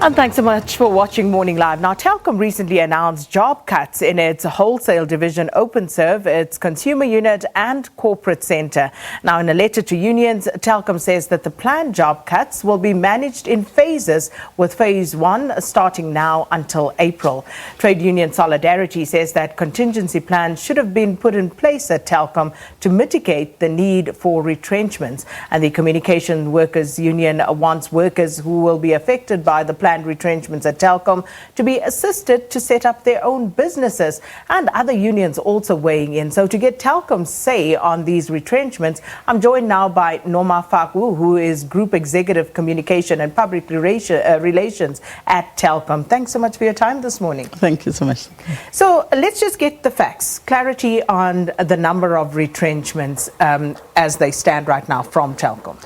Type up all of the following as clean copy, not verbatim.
And thanks so much for watching Morning Live. Now, Telkom recently announced job cuts in its wholesale division, Openserve, its consumer unit and corporate centre. Now, in a letter to unions, Telkom says that the planned job cuts will be managed in phases, with phase 1 starting now until April. Trade Union Solidarity says that contingency plans should have been put in place at Telkom to mitigate the need for retrenchments. And the Communication Workers Union wants workers who will be affected by the planned retrenchments at Telkom to be assisted to set up their own businesses, and other unions also weighing in. So to get Telkom's say on these retrenchments, I'm joined now by Noma, Faku, who is Group Executive Communication and Public Relations at Telkom. Thanks so much for your time this morning. Thank you so much. So let's just get the facts, clarity on the number of retrenchments as they stand right now from Telkom.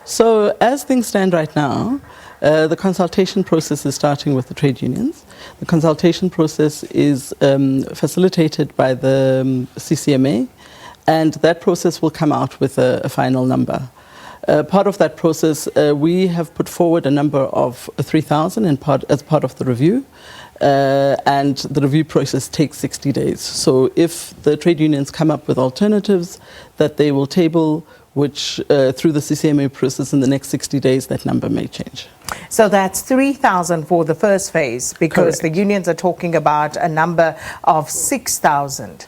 So as things stand right now, the consultation process is starting with the trade unions. The consultation process is facilitated by the CCMA, and that process will come out with a final number. Part of that process, we have put forward a number of 3,000 as part of the review, and the review process takes 60 days. So if the trade unions come up with alternatives that they will table, which through the CCMA process in the next 60 days, that number may change. So that's 3,000 for the first phase, because Correct. The unions are talking about a number of 6,000.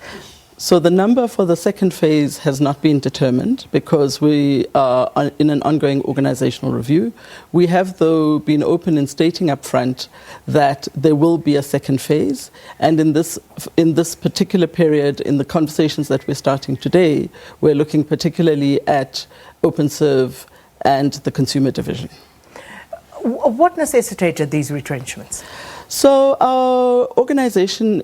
So the number for the second phase has not been determined because we are in an ongoing organizational review. We have, though, been open in stating up front that there will be a second phase. And in this particular period, in the conversations that we're starting today, we're looking particularly at Openserve and the consumer division. What necessitated these retrenchments? So our organization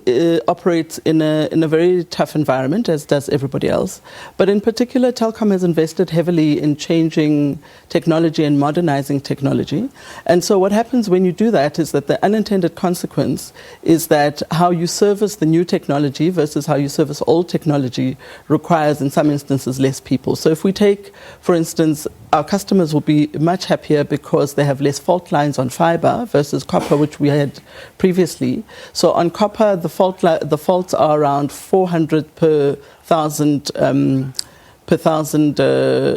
operates in a very tough environment, as does everybody else. But in particular, Telkom has invested heavily in changing technology and modernizing technology. And so what happens when you do that is that the unintended consequence is that how you service the new technology versus how you service old technology requires, in some instances, less people. So if we take, for instance, our customers will be much happier because they have less fault lines on fiber versus copper, which we had previously. So on copper, the faults are around 400 per thousand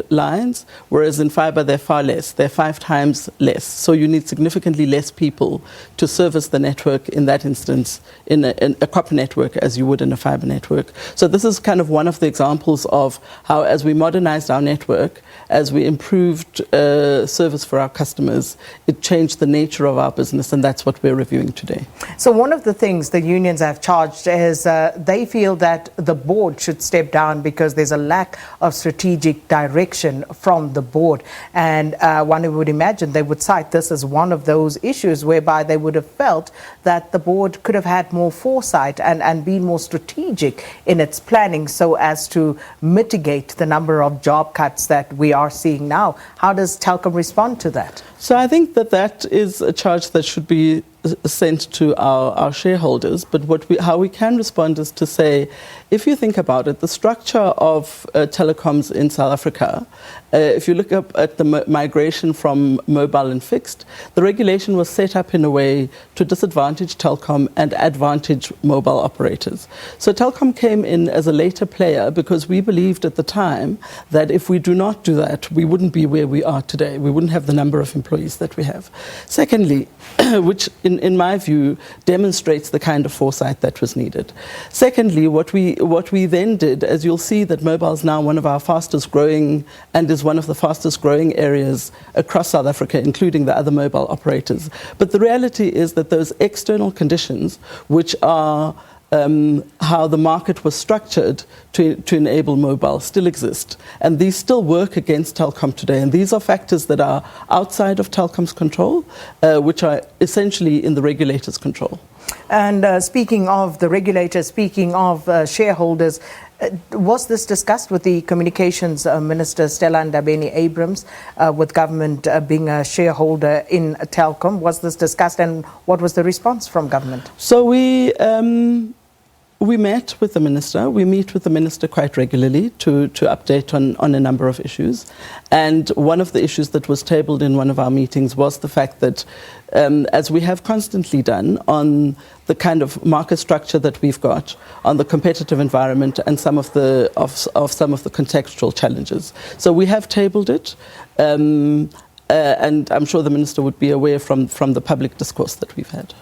lines, whereas in fiber they're far less. They're 5 times less. So you need significantly less people to service the network in that instance in a copper network as you would in a fiber network. So this is kind of one of the examples of how, as we modernized our network, as we improved service for our customers, it changed the nature of our business, and that's what we're reviewing today. So one of the things the unions have charged is they feel that the board should step down because there's a lack of strategic direction from the board. And one would imagine they would cite this as one of those issues whereby they would have felt that the board could have had more foresight and been more strategic in its planning so as to mitigate the number of job cuts that we are seeing now. How does Telkom respond to that? So I think that is a charge that should be sent to our shareholders. But how we can respond is to say, if you think about it, the structure of telecoms in South Africa, if you look up at the migration from mobile and fixed, the regulation was set up in a way to disadvantage Telkom and advantage mobile operators. So Telkom came in as a later player because we believed at the time that if we do not do that, we wouldn't be where we are today. We wouldn't have the number of employees that we have. Secondly, which in my view demonstrates the kind of foresight that was needed. Secondly, what we then did, as you'll see, that mobile is now one of our fastest growing and is one of the fastest growing areas across South Africa, including the other mobile operators. But the reality is that those external conditions, which are how the market was structured to enable mobile, still exist. And these still work against Telkom today. And these are factors that are outside of Telkom's control, which are essentially in the regulator's control. And speaking of the regulator, speaking of shareholders, was this discussed with the Communications Minister, Stella Ndabeni-Abrams, with government being a shareholder in Telkom? Was this discussed, and what was the response from government? So we We met with the minister. We meet with the minister quite regularly to update on a number of issues. And one of the issues that was tabled in one of our meetings was the fact that, as we have constantly done on the kind of market structure that we've got, on the competitive environment and some of the contextual challenges. So we have tabled it, and I'm sure the minister would be aware from the public discourse that we've had.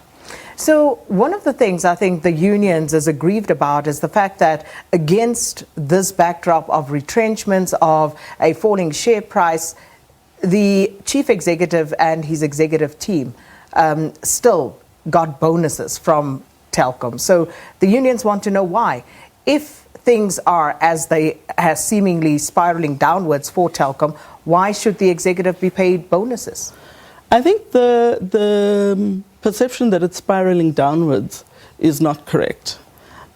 So one of the things I think the unions is aggrieved about is the fact that against this backdrop of retrenchments, of a falling share price, the chief executive and his executive team still got bonuses from Telkom. So the unions want to know why. If things are as they are seemingly spiraling downwards for Telkom, why should the executive be paid bonuses? I think the perception that it's spiraling downwards is not correct.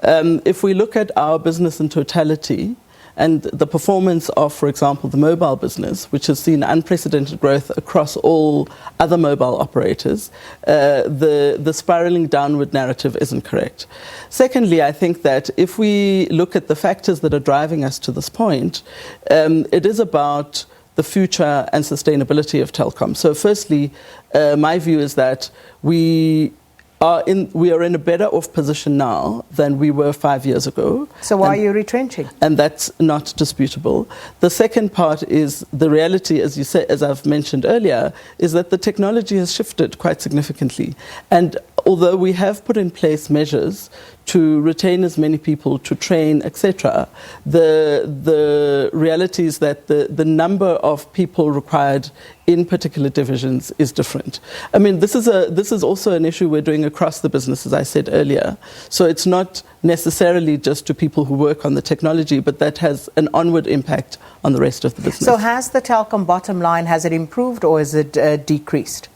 If we look at our business in totality and the performance of, for example, the mobile business, which has seen unprecedented growth across all other mobile operators, the spiraling downward narrative isn't correct. Secondly, I think that if we look at the factors that are driving us to this point, it is about the future and sustainability of Telkom. So firstly, my view is that we are in a better off position now than we were 5 years ago. So why are you retrenching? And that's not disputable. The second part is the reality, as you say, as I've mentioned earlier, is that the technology has shifted quite significantly. And although we have put in place measures to retain as many people, to train, etc., the reality is that the number of people required in particular divisions is different. I mean, this is also an issue we're doing across the business, as I said earlier. So it's not necessarily just to people who work on the technology, but that has an onward impact on the rest of the business. So has the Telkom bottom line, has it improved or is it decreased?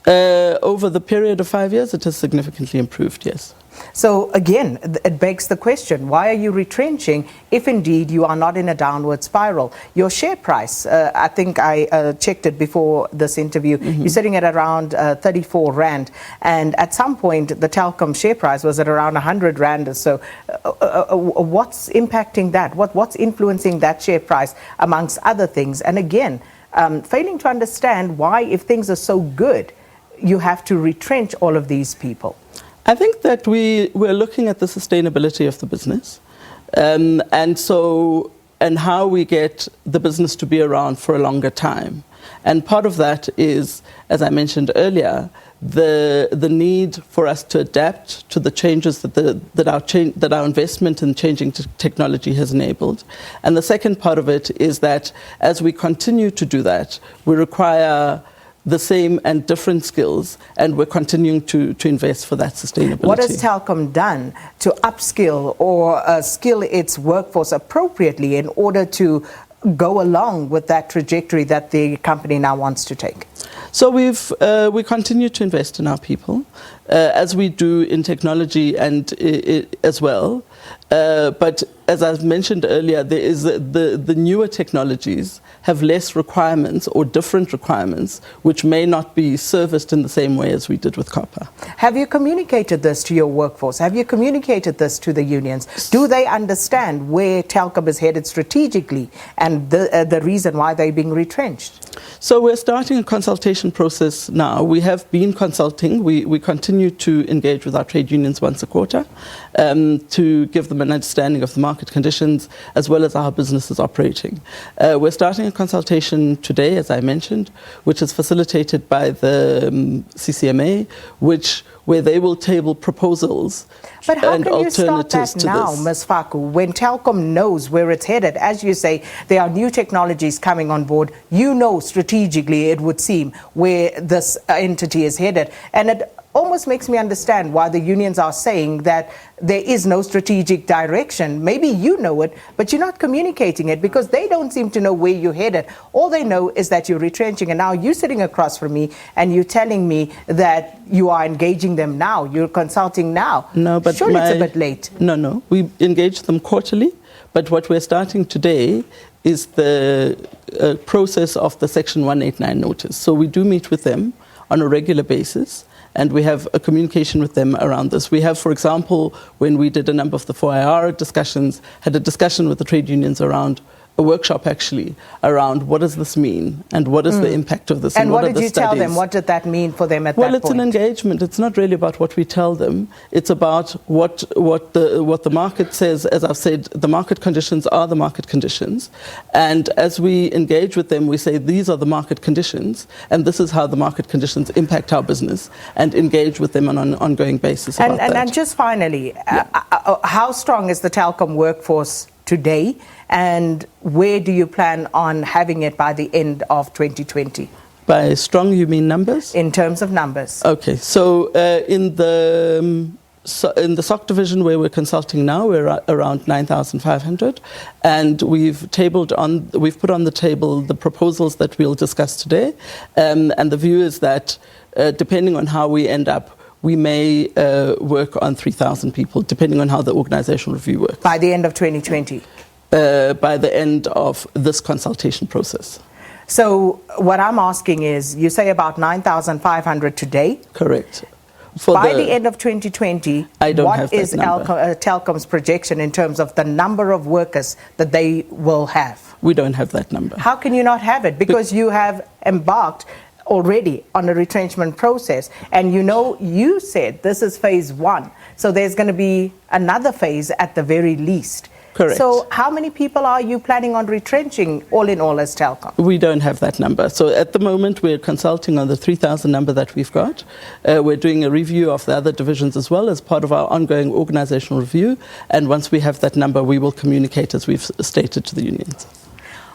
Over the period of 5 years, it has significantly improved, yes. So again, it begs the question, why are you retrenching if indeed you are not in a downward spiral? Your share price, I think I checked it before this interview, you're sitting at around 34 Rand. And at some point, the Telkom share price was at around 100 Rand or so. What's impacting that? What's influencing that share price amongst other things? And again, failing to understand why, if things are so good, you have to retrench all of these people. I think that we're looking at the sustainability of the business, and how we get the business to be around for a longer time. And part of that is, as I mentioned earlier, the need for us to adapt to the changes that our investment in changing technology has enabled. And the second part of it is that as we continue to do that, we require the same and different skills, and we're continuing to invest for that sustainability. What has Telkom done to upskill or skill its workforce appropriately in order to go along with that trajectory that the company now wants to take? So we continue to invest in our people, as we do in technology and as well. But as I've mentioned earlier, there is the newer technologies have less requirements or different requirements, which may not be serviced in the same way as we did with copper. Have you communicated this to your workforce? Have you communicated this to the unions? Do they understand where Telkom is headed strategically and the reason why they're being retrenched? So we're starting a consultation process now. We have been consulting. We continue to engage with our trade unions once a quarter to give them an understanding of the market conditions as well as how our business is operating. We're starting a consultation today, as I mentioned, which is facilitated by the CCMA, where they will table proposals but how and can you start alternatives that to now, this. Ms. Faku, when Telkom knows where it's headed? As you say, there are new technologies coming on board. You know strategically, it would seem, where this entity is headed. And it almost makes me understand why the unions are saying that there is no strategic direction. Maybe you know it, but you're not communicating it because they don't seem to know where you're headed. All they know is that you're retrenching, and now you're sitting across from me and you're telling me that you are engaging them now, you're consulting now. No, but surely it's a bit late. No. We engage them quarterly, but what we're starting today is the process of the Section 189 notice. So we do meet with them on a regular basis, and we have a communication with them around this. We have, for example, when we did a number of the 4IR discussions, had a discussion with the trade unions around a workshop actually around what does this mean and what is the impact of this and what are did you studies. tell them? What did that mean for them at that point? Well, it's an engagement. It's not really about what we tell them. It's about what the market says. As I've said, the market conditions are the market conditions, and as we engage with them, we say these are the market conditions, and this is how the market conditions impact our business, and engage with them on an ongoing basis about that. And just finally, how strong is the Telkom workforce today, and where do you plan on having it by the end of 2020? By strong, you mean numbers? In terms of numbers. Okay, so in the SOC division where we're consulting now, we're around 9,500, and we've put on the table the proposals that we'll discuss today, and the view is that depending on how we end up, we may work on 3,000 people, depending on how the organizational review works. By the end of 2020? By the end of this consultation process. So what I'm asking is, you say about 9,500 today? Correct. By the end of 2020, what is Telkom's projection in terms of the number of workers that they will have? We don't have that number. How can you not have it? Because you have embarked already on a retrenchment process, and you said this is phase 1, so there's going to be another phase at the very least. Correct. So how many people are you planning on retrenching all in all as Telkom? We don't have that number. So at the moment we're consulting on the 3,000 number that we've got. We're doing a review of the other divisions as well as part of our ongoing organizational review, and once we have that number we will communicate as we've stated to the unions.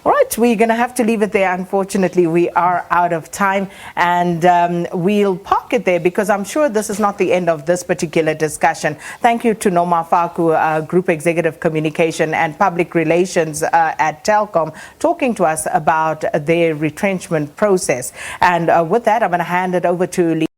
All right, we're going to have to leave it there. Unfortunately, we are out of time, and we'll park it there because I'm sure this is not the end of this particular discussion. Thank you to Noma Faku, Group Executive Communication and Public Relations at Telkom, talking to us about their retrenchment process. And with that, I'm going to hand it over to